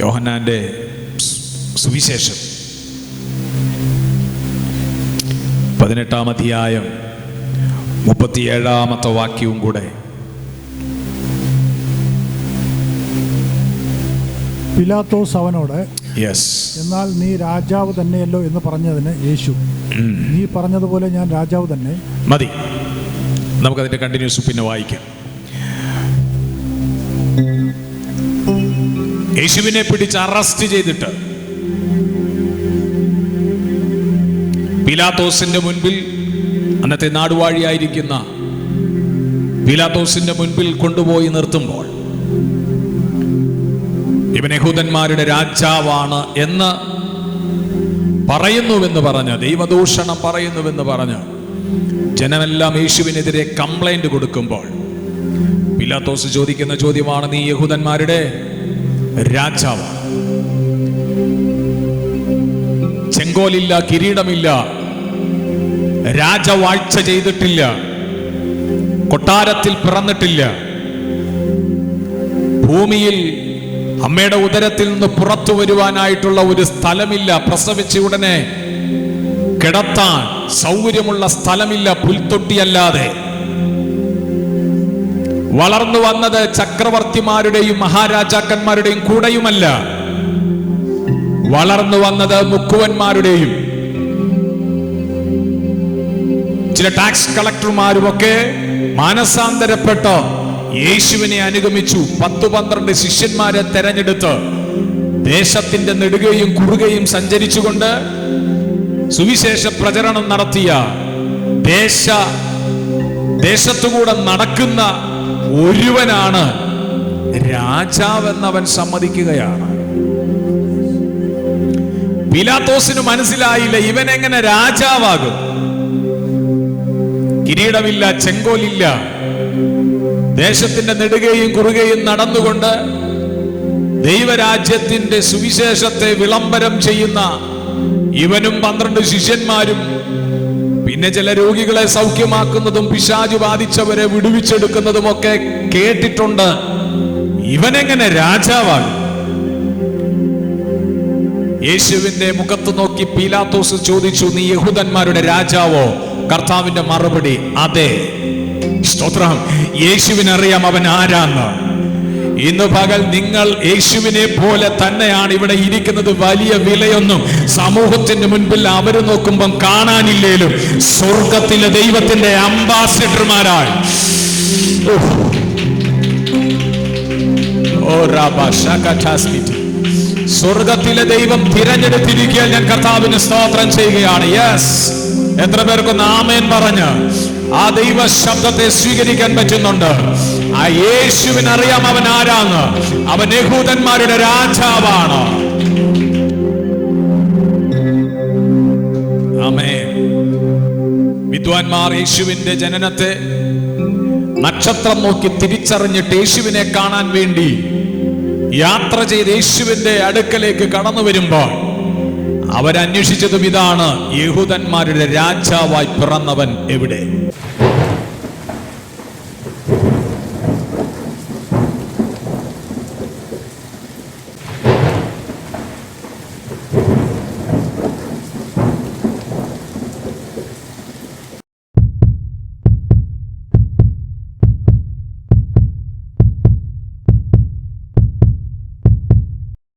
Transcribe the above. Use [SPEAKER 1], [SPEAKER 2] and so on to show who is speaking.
[SPEAKER 1] യോഹന്നാന്റെ സുവിശേഷം 18-ാം അധ്യായം 37-ാമത്തെ വാക്യവും കൂടെ.
[SPEAKER 2] പിലാത്തോസ് അവനോട്, എന്നാൽ നീ രാജാവ് തന്നെയല്ലോ എന്ന് പറഞ്ഞതിന് യേശു, നീ പറഞ്ഞതുപോലെ ഞാൻ രാജാവ് തന്നെ.
[SPEAKER 1] മതി, നമുക്കതിന്റെ കണ്ടിന്യൂസ് പിന്നെ വായിക്കാം. യേശുവിനെ പിടിച്ച് അറസ്റ്റ് ചെയ്തിട്ട് പീലാത്തോസിന്റെ മുൻപിൽ, അന്നത്തെ നാടുവാഴിയായിരിക്കുന്ന പീലാത്തോസിന്റെ മുൻപിൽ കൊണ്ടുപോയി നിർത്തുമ്പോൾ, ഇവൻ യഹൂദന്മാരുടെ രാജാവാണ് എന്ന് പറയുന്നുവെന്ന് പറഞ്ഞ്, ദൈവദൂഷണം പറയുന്നുവെന്ന് പറഞ്ഞ് ജനമെല്ലാം യേശുവിനെതിരെ കംപ്ലൈന്റ് കൊടുക്കുമ്പോൾ പീലാത്തോസ് ചോദിക്കുന്ന ചോദ്യമാണ്, നീ യഹൂദന്മാരുടെ രാജാവ്? ചെങ്കോലില്ല, കിരീടമില്ല, രാജവാഴ്ച ചെയ്തിട്ടില്ല, കൊട്ടാരത്തിൽ പിറന്നിട്ടില്ല, ഭൂമിയിൽ അമ്മയുടെ ഉദരത്തിൽ നിന്ന് പുറത്തു വരുവാനായിട്ടുള്ള ഒരു സ്ഥലമില്ല, പ്രസവിച്ച ഉടനെ കിടത്താൻ സൗകര്യമുള്ള സ്ഥലമില്ല, പുൽത്തൊട്ടിയല്ലാതെ. വളർന്നു വന്നത് ചക്രവർത്തിമാരുടെയും മഹാരാജാക്കന്മാരുടെയും കൂടെയുമല്ല, വളർന്നു വന്നത് മുക്കുവന്മാരുടെയും ചില ടാക്സ് കളക്ടർമാരുമൊക്കെ മാനസാന്തരപ്പെട്ട് യേശുവിനെ അനുഗമിച്ചു. 10-12 ശിഷ്യന്മാരെ തെരഞ്ഞെടുത്ത് ദേശത്തിന്റെ നെടുകയും കുറുകയും സഞ്ചരിച്ചുകൊണ്ട് സുവിശേഷ പ്രചരണം നടത്തിയ, ദേശത്തുകൂടെ നടക്കുന്ന ഒരുവനാണ് രാജാവെന്നവൻ സമ്മതിക്കുകയാണ്. പീലാത്തോസിന് മനസ്സിലായില്ല, ഇവൻ എങ്ങനെ രാജാവാകും? കിരീടമില്ല, ചെങ്കോലില്ല, ദേശത്തിന്റെ നെടുകയും കുറുകയും നടന്നുകൊണ്ട് ദൈവരാജ്യത്തിന്റെ സുവിശേഷത്തെ വിളംബരം ചെയ്യുന്ന ഇവനും 12 ശിഷ്യന്മാരും, പിന്നെ ചില രോഗികളെ സൗഖ്യമാക്കുന്നതും പിശാചു ബാധിച്ചവരെ വിടുവിച്ചെടുക്കുന്നതും ഒക്കെ കേട്ടിട്ടുണ്ട്. ഇവനെങ്ങനെ രാജാവാകും? യേശുവിന്റെ മുഖത്ത് നോക്കി പീലാത്തോസ് ചോദിച്ചു, നീ യഹൂദന്മാരുടെ രാജാവോ? കർത്താവിന്റെ മറുപടി, അതെ. സ്തോത്രം. യേശുവിനറിയാം അവൻ ആരാന്ന്. ഇന്ന് പകൽ നിങ്ങൾ യേശുവിനെ പോലെ തന്നെയാണ് ഇവിടെ ഇരിക്കുന്നത്. വലിയ വിലയൊന്നും സമൂഹത്തിന്റെ മുൻപിൽ അവർ നോക്കുമ്പം കാണാനില്ലേലും സ്വർഗത്തിലെ ദൈവത്തിന്റെ അംബാസിഡർമാരായി സ്വർഗത്തിലെ ദൈവം തിരഞ്ഞെടുത്തിരിക്കാൻ ഞാൻ കർത്താവിന് സ്തോത്രം ചെയ്യുകയാണ്. യെസ്, എത്ര പേർക്കൊന്ന് ആമേൻ പറഞ്ഞ് ആ ദൈവ ശബ്ദത്തെ സ്വീകരിക്കാൻ പറ്റുന്നുണ്ട്? ആ യേശുവിനറിയാം അവൻ ആരാന്ന്. അവൻ യഹൂദന്മാരുടെ രാജാവാണ്. ആമേൻ. വിദ്വാൻമാർ യേശുവിന്റെ ജനനത്തെ നക്ഷത്രം നോക്കി തിരിച്ചറിഞ്ഞിട്ട് യേശുവിനെ കാണാൻ വേണ്ടി യാത്ര ചെയ്ത് യേശുവിന്റെ അടുക്കലേക്ക് കടന്നു വരുമ്പോൾ അവരന്വേഷിച്ചതും ഇതാണ്, യഹൂദന്മാരുടെ രാജാവായി പിറന്നവൻ എവിടെ?